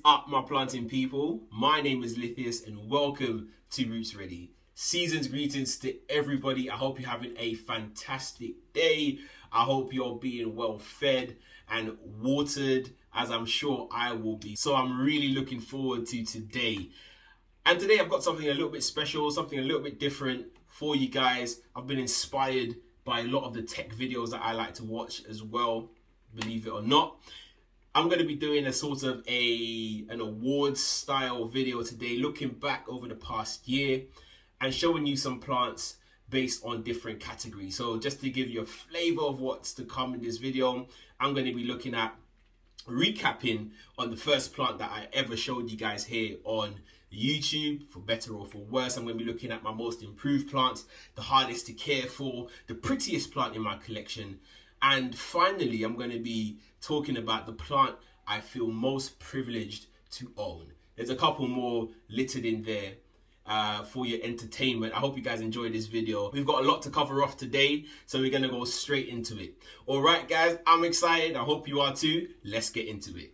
up, my planting people? My name is Lithius and welcome to Roots Ready. Season's greetings to everybody. I hope you're having a fantastic day. I hope you're being well fed and watered, as I'm sure I will be. So I'm really looking forward to today. And today I've got something a little bit special, something a little bit different for you guys. I've been inspired by a lot of the tech videos that I like to watch as well, believe it or not. I'm going to be doing a sort of an awards style video today, looking back over the past year and showing you some plants based on different categories. So just to give you a flavor of what's to come in this video, I'm going to be looking at recapping on the first plant that I ever showed you guys here on YouTube, for better or for worse. I'm going to be looking at my most improved plants, the hardest to care for, the prettiest plant in my collection, and finally I'm going to be talking about the plant I feel most privileged to own. There's a couple more littered in there for your entertainment. I hope you guys enjoyed this video. We've got a lot to cover off today, so we're gonna go straight into it. All right, guys, I'm excited. I hope you are too. Let's get into it.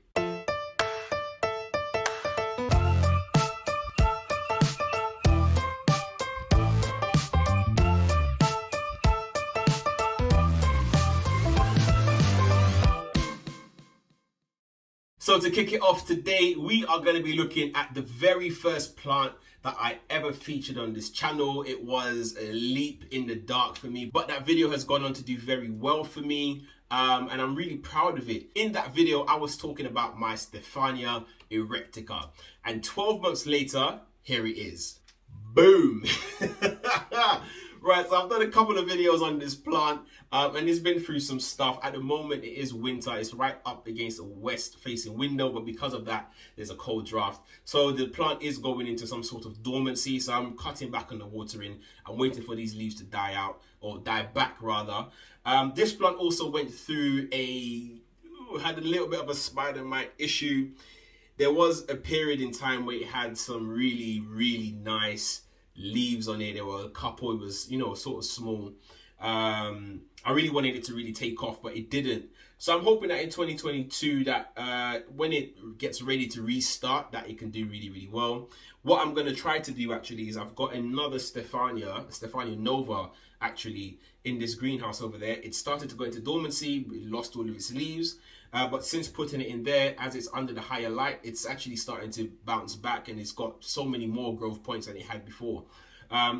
So to kick it off today, we are going to be looking at the very first plant that I ever featured on this channel. It was a leap in the dark for me, but that video has gone on to do very well for me, and I'm really proud of it. In that video, I was talking about my Stephania erectica, and 12 months later, here it is. Boom! Right, so I've done a couple of videos on this plant, and it's been through some stuff. At the moment, it is winter. It's right up against a west-facing window, but because of that, there's a cold draft. So the plant is going into some sort of dormancy, so I'm cutting back on the watering. I'm waiting for these leaves to die out, or die back, rather. This plant also went through had a little bit of a spider mite issue. There was a period in time where it had some really, really nice leaves on it. There were a couple, it was, sort of small. I really wanted it to really take off, but it didn't. So I'm hoping that in 2022 that when it gets ready to restart, that it can do really, really well. What I'm going to try to do actually is I've got another Stephania Nova actually in this greenhouse over there. It started to go into dormancy, it lost all of its leaves. But since putting it in there, as it's under the higher light, it's actually starting to bounce back, and it's got so many more growth points than it had before.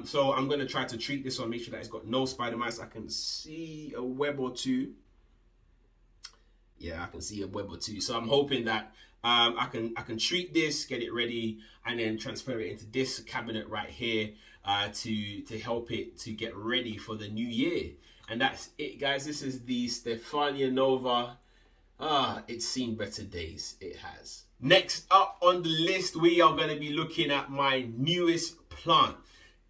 So I'm going to try to treat this one, make sure that it's got no spider mites. I can see a web or two. Yeah, I can see a web or two. So I'm hoping that I can treat this, get it ready, and then transfer it into this cabinet right here to help it to get ready for the new year. And that's it, guys. This is the Stephania Nova. It's seen better days. It has. Next up on the list, we are going to be looking at my newest plant.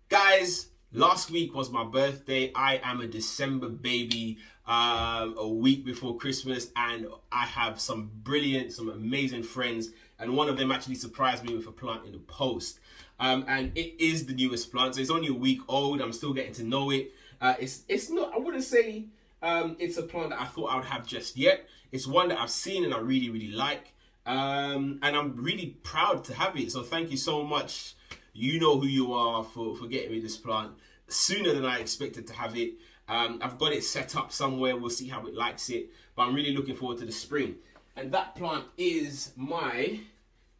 Guys, last week was my birthday. I am a December baby, a week before Christmas, and I have some amazing friends, and one of them actually surprised me with a plant in the post. And it is the newest plant, so it's only a week old. I'm still getting to know it. It's not, I wouldn't say it's a plant that I thought I would have just yet. It's one that I've seen and I really, really like. And I'm really proud to have it. So thank you so much. You know who you are for getting me this plant sooner than I expected to have it. I've got it set up somewhere. We'll see how it likes it. But I'm really looking forward to the spring. And that plant is my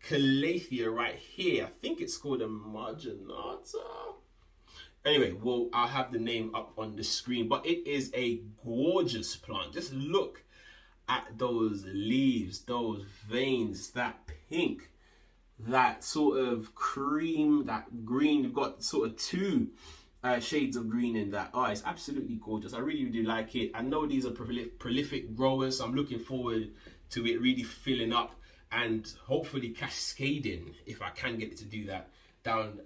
Calathea right here. I think it's called a Marginata. Anyway, well, I'll have the name up on the screen. But it is a gorgeous plant. Just look at those leaves, those veins, that pink, that sort of cream, that green. You've got sort of two shades of green in that. Oh, it's absolutely gorgeous. I really do like it. I know these are prolific growers, so I'm looking forward to it really filling up and hopefully cascading, if I can get it to do that, down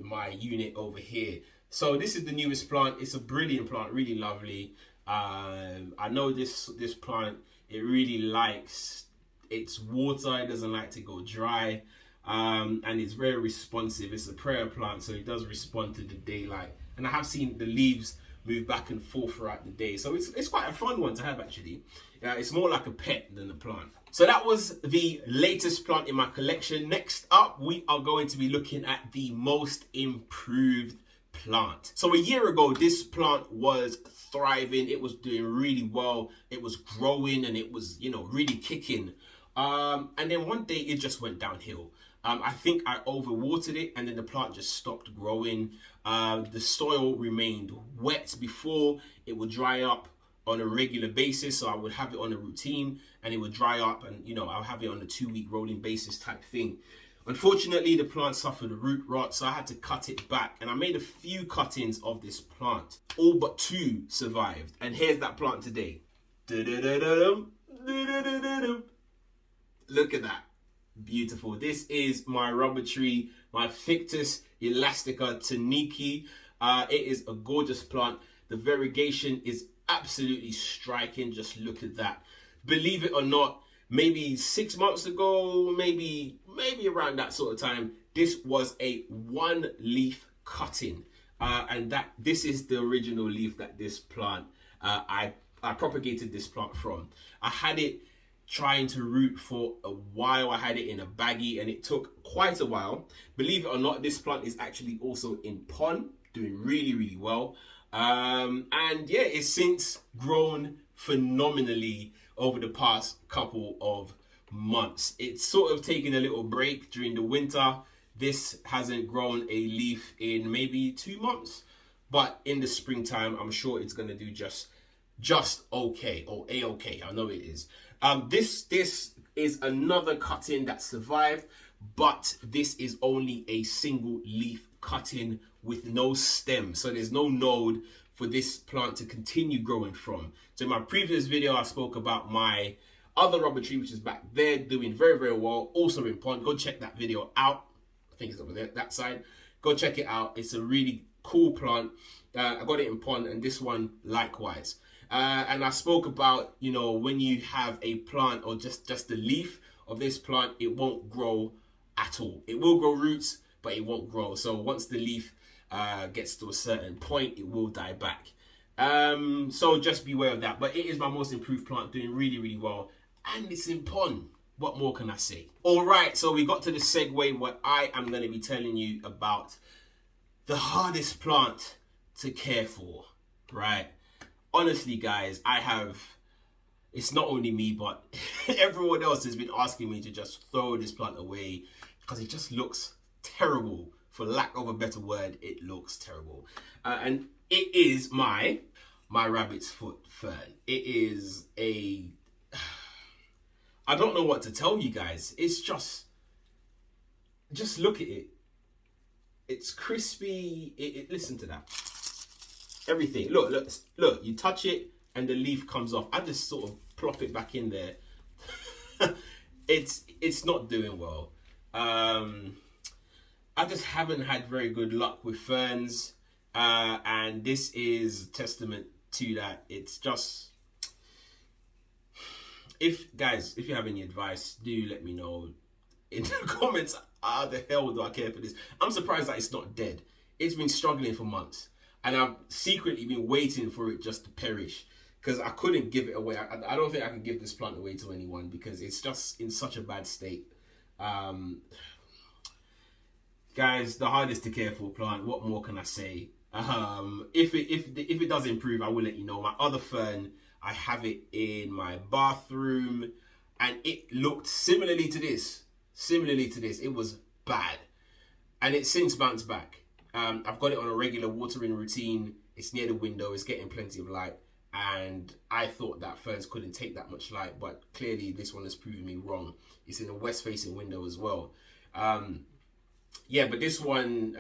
my unit over here. So this is the newest plant. It's a brilliant plant, really lovely. I know this plant, it really likes its water. It doesn't like to go dry, and it's very responsive. It's a prayer plant, so it does respond to the daylight. And I have seen the leaves move back and forth throughout the day. So it's quite a fun one to have, actually. It's more like a pet than a plant. So that was the latest plant in my collection. Next up, we are going to be looking at the most improved plant. So a year ago, this plant was thriving. It was doing really well. It was growing and it was, really kicking. And then one day it just went downhill. I think I overwatered it and then the plant just stopped growing. The soil remained wet before. It would dry up on a regular basis. So I would have it on a routine and it would dry up and, I'll have it on a 2-week rolling basis type thing. Unfortunately, the plant suffered a root rot, so I had to cut it back. And I made a few cuttings of this plant. All but 2 survived. And here's that plant today. Look at that. Beautiful. This is my rubber tree, my Ficus elastica taniki. It is a gorgeous plant. The variegation is absolutely striking. Just look at that. Believe it or not, maybe 6 months ago, maybe around that sort of time, this was a 1-leaf cutting. And this is the original leaf that this plant, I propagated this plant from. I had it trying to root for a while. I had it in a baggie and it took quite a while. Believe it or not, this plant is actually also in pond, doing really, really well. And yeah, it's since grown phenomenally over the past couple of months. It's sort of taken a little break during the winter. This hasn't grown a leaf in maybe 2 months, but in the springtime, I'm sure it's going to do just okay, or a-okay. I know it is. This is another cutting that survived, but this is only a single leaf cutting with no stem. So there's no node for this plant to continue growing from. So in my previous video, I spoke about my other rubber tree, which is back there, doing very, very well, also in pond. Go check that video out. I think it's over there, that side. Go check it out. It's a really cool plant. I got it in pond, and this one likewise. And I spoke about, when you have a plant or just the leaf of this plant, it won't grow at all. It will grow roots, but it won't grow. So once the leaf gets to a certain point, it will die back. So just beware of that. But it is my most improved plant, doing really, really well. And it's in pond. What more can I say? All right, so we got to the segue where I am going to be telling you about the hardest plant to care for, right? Honestly, guys, it's not only me, but everyone else has been asking me to just throw this plant away because it just looks terrible. For lack of a better word, it looks terrible. And it is my rabbit's foot fern. It is I don't know what to tell you guys. It's just look at it. It's crispy. Listen to that. Everything. Look, you touch it and the leaf comes off. I just sort of plop it back in there. It's not doing well. I just haven't had very good luck with ferns. And this is testament to that. It's just, if you have any advice, do let me know in the comments. How the hell do I care for this? I'm surprised that it's not dead. It's been struggling for months. And I've secretly been waiting for it just to perish because I couldn't give it away. I don't think I can give this plant away to anyone because it's just in such a bad state. Guys, the hardest to care for plant. What more can I say? If it does improve, I will let you know. My other fern, I have it in my bathroom, and it looked similarly to this. It was bad, and it's since bounced back. I've got it on a regular watering routine. It's near the window. It's getting plenty of light. And I thought that ferns couldn't take that much light. But clearly this one has proven me wrong. It's in a west-facing window as well. Yeah, but this one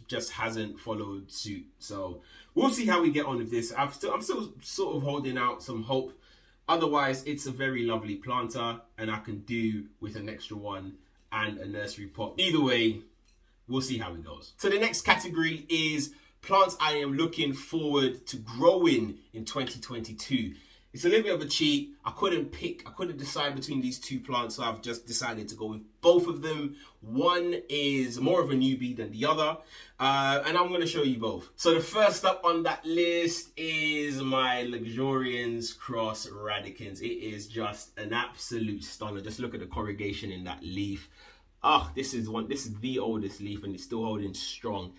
just hasn't followed suit. So we'll see how we get on with this. I'm still sort of holding out some hope. Otherwise, it's a very lovely planter. And I can do with an extra one and a nursery pot. Either way, we'll see how it goes. So the next category is plants I am looking forward to growing in 2022. It's a little bit of a cheat. I couldn't decide between these two plants, so I've just decided to go with both of them. One is more of a newbie than the other, and I'm going to show you both. So the first up on that list is my Luxurians Cross Radicans. It is just an absolute stunner. Just look at the corrugation in that leaf. This is the oldest leaf, and it's still holding strong.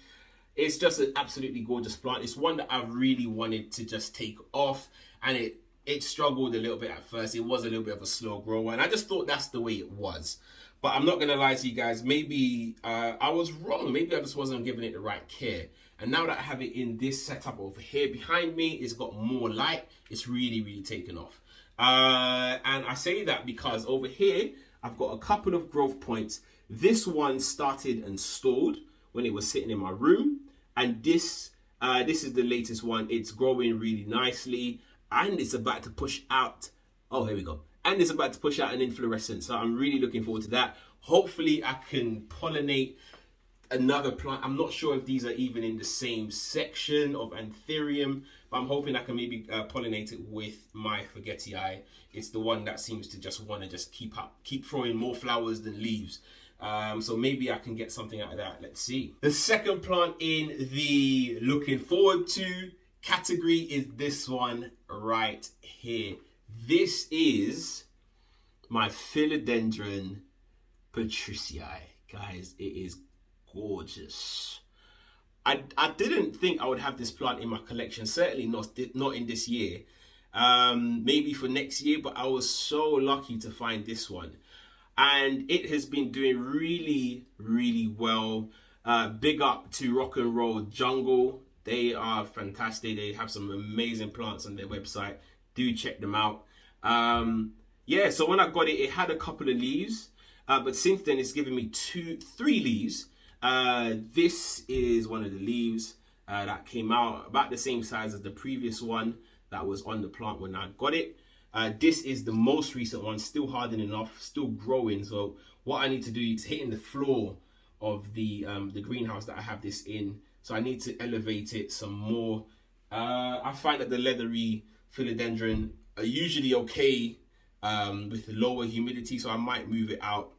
It's just an absolutely gorgeous plant. It's one that I've really wanted to just take off, and it struggled a little bit at first. It was a little bit of a slow grower, and I just thought that's the way it was. But I'm not gonna lie to you guys, maybe I was wrong. Maybe I just wasn't giving it the right care. And now that I have it in this setup over here behind me, it's got more light. It's really, really taken off. And I say that because over here, I've got a couple of growth points. This one started and stalled when it was sitting in my room. And this is the latest one. It's growing really nicely. And it's about to push out. Oh, here we go. And it's about to push out an inflorescence. So I'm really looking forward to that. Hopefully I can pollinate another plant. I'm not sure if these are even in the same section of Anthurium, but I'm hoping I can maybe pollinate it with my Forgetii. It's the one that seems to just want to just keep throwing more flowers than leaves. So maybe I can get something out of that. Let's see. The second plant in the looking forward to category is this one right here. This is my Philodendron patricii. Guys, it is gorgeous. I didn't think I would have this plant in my collection. Certainly not in this year. Maybe for next year, but I was so lucky to find this one. And it has been doing really, really well. Big up to Rock and Roll Jungle. They are fantastic. They have some amazing plants on their website. Do check them out. Yeah, so when I got it, it had a couple of leaves. But since then, it's given me 3 leaves. This is one of the leaves that came out about the same size as the previous one that was on the plant when I got it. This is the most recent one, still hardening off, still growing. So what I need to do is hitting the floor of the greenhouse that I have this in. So I need to elevate it some more. I find that the leathery philodendron are usually okay with lower humidity, so I might move it out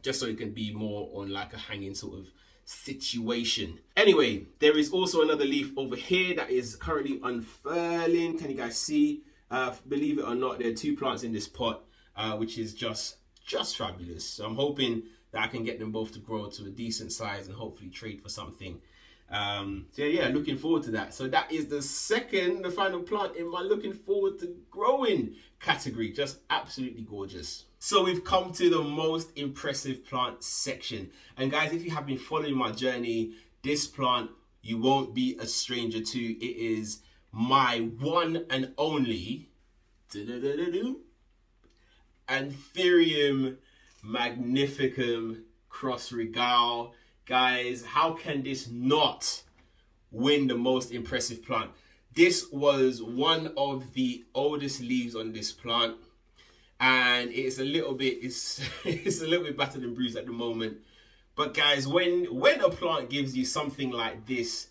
just so it can be more on like a hanging sort of situation. Anyway, there is also another leaf over here that is currently unfurling. Can you guys see? Believe it or not, there are 2 plants in this pot, which is just fabulous. So I'm hoping that I can get them both to grow to a decent size and hopefully trade for something. So yeah, looking forward to that. So that is the final plant in my looking forward to growing category. Just absolutely gorgeous. So we've come to the most impressive plant section. And guys, if you have been following my journey, this plant you won't be a stranger to. It is my one and only Anthurium magnificum cross regale. Guys, how can this not win the most impressive plant? This was one of the oldest leaves on this plant, and it's a little bit battered and bruised at the moment. But guys, when a plant gives you something like this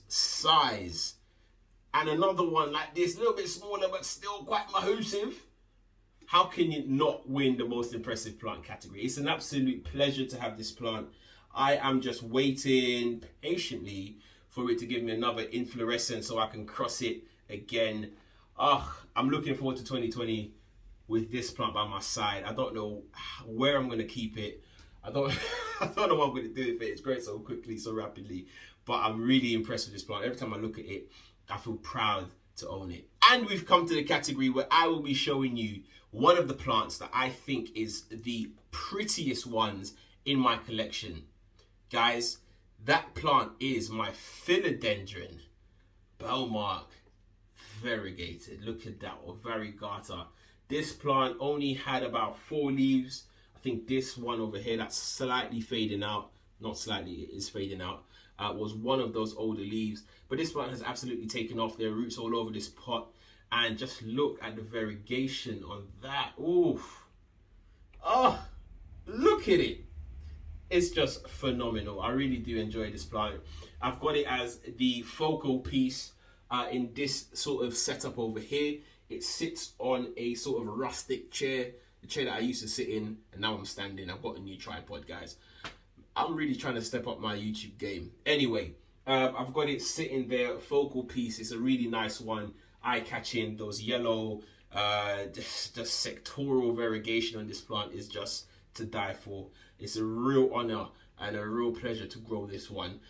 size, and another one like this, a little bit smaller but still quite massive, how can you not win the most impressive plant category? It's an absolute pleasure to have this plant. I am just waiting patiently for it to give me another inflorescence so I can cross it again. I'm looking forward to 2020 with this plant by my side. I don't know where I'm going to keep it. I don't know what I'm going to do with it. It's growing so quickly, so rapidly. But I'm really impressed with this plant. Every time I look at it, I feel proud to own it. And we've come to the category where I will be showing you one of the plants that I think is the prettiest ones in my collection. Guys, that plant is my Philodendron Bellmark variegated. Look at that, or variegata. This plant only had about 4 leaves. I think this one over here that's slightly fading out, not slightly, it is fading out, was one of those older leaves. But this plant has absolutely taken off. There are roots all over this pot. And just look at the variegation on that. Oof. Oh, look at it. It's just phenomenal. I really do enjoy this plant. I've got it as the focal piece in this sort of setup over here. It sits on a sort of rustic chair, the chair that I used to sit in, and now I'm standing. I've got a new tripod, guys. I'm really trying to step up my YouTube game. Anyway, I've got it sitting there, focal piece. It's a really nice one, eye-catching. Those yellow, the sectoral variegation on this plant is just to die for. It's a real honor and a real pleasure to grow this one.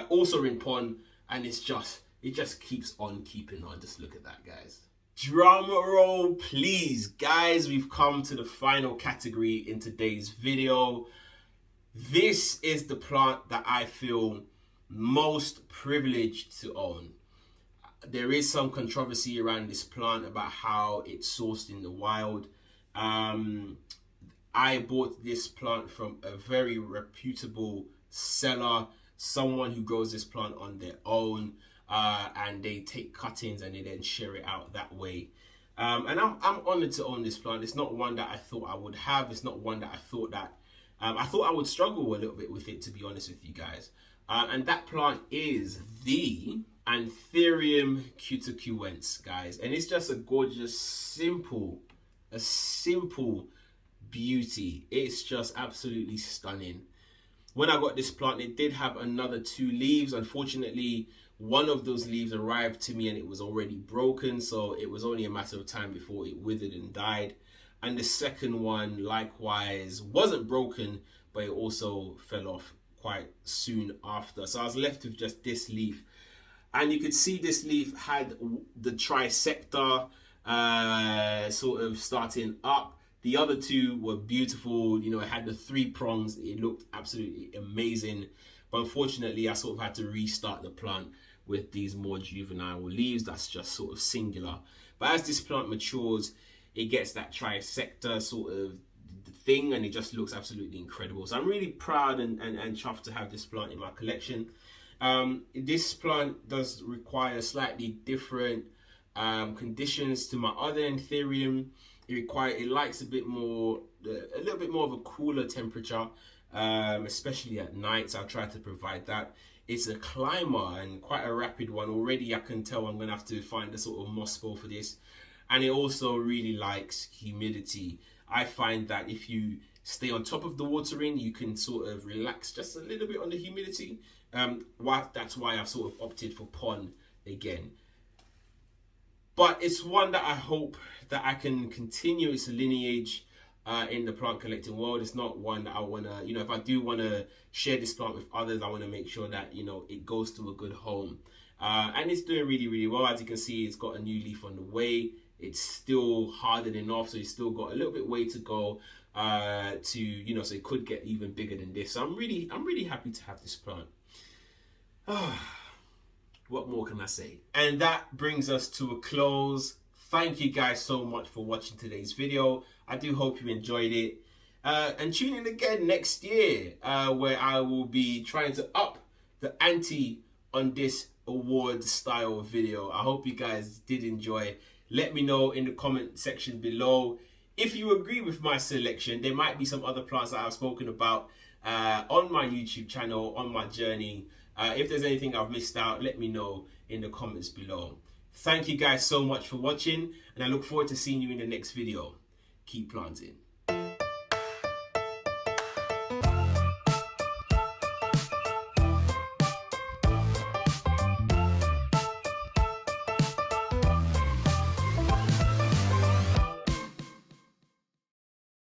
Also in pond, and it just keeps on keeping on. Just look at that, guys. Drum roll, please. Guys, we've come to the final category in today's video. This is the plant that I feel most privileged to own. There is some controversy around this plant about how it's sourced in the wild. I bought this plant from a very reputable seller, someone who grows this plant on their own, and they take cuttings and they then share it out that way. And I'm honored to own this plant. It's not one that I thought I would have. It's not one that I thought I would struggle a little bit with it, to be honest with you guys. And that plant is the Anthurium cuticuense, guys. And it's just a gorgeous, simple beauty. It's just absolutely stunning. When I got this plant, it did have another 2 leaves. Unfortunately, one of those leaves arrived to me and it was already broken, so it was only a matter of time before it withered and died. And the second one, likewise, wasn't broken, but it also fell off quite soon after. So I was left with just this leaf. And you could see this leaf had the trisector sort of starting up. The other 2 were beautiful. You know, it had the 3 prongs. It looked absolutely amazing. But unfortunately, I sort of had to restart the plant with these more juvenile leaves. That's just sort of singular. But as this plant matures, it gets that trisector sort of thing, and it just looks absolutely incredible. So I'm really proud and chuffed to have this plant in my collection. This plant does require slightly different conditions to my other Anthurium. It likes a little bit more of a cooler temperature, especially at night. So I'll try to provide that. It's a climber and quite a rapid one. Already I can tell I'm gonna have to find a sort of moss bowl for this. And it also really likes humidity. I find that if you stay on top of the watering, you can sort of relax just a little bit on the humidity. That's why I've sort of opted for pond again. But it's one that I hope that I can continue its lineage in the plant collecting world. It's not one that I want to, if I do want to share this plant with others, I want to make sure that, it goes to a good home. And it's doing really, really well. As you can see, it's got a new leaf on the way. It's still hardening off, so it's still got a little bit way to go so it could get even bigger than this. So I'm really happy to have this plant. What more can I say? And that brings us to a close. Thank you guys so much for watching today's video. I do hope you enjoyed it. And tune in again next year where I will be trying to up the ante on this award style video. I hope you guys did enjoy. Let me know in the comment section below if you agree with my selection. There might be some other plants that I've spoken about on my YouTube channel, on my journey. If there's anything I've missed out, let me know in the comments below. Thank you guys so much for watching, and I look forward to seeing you in the next video. Keep planting.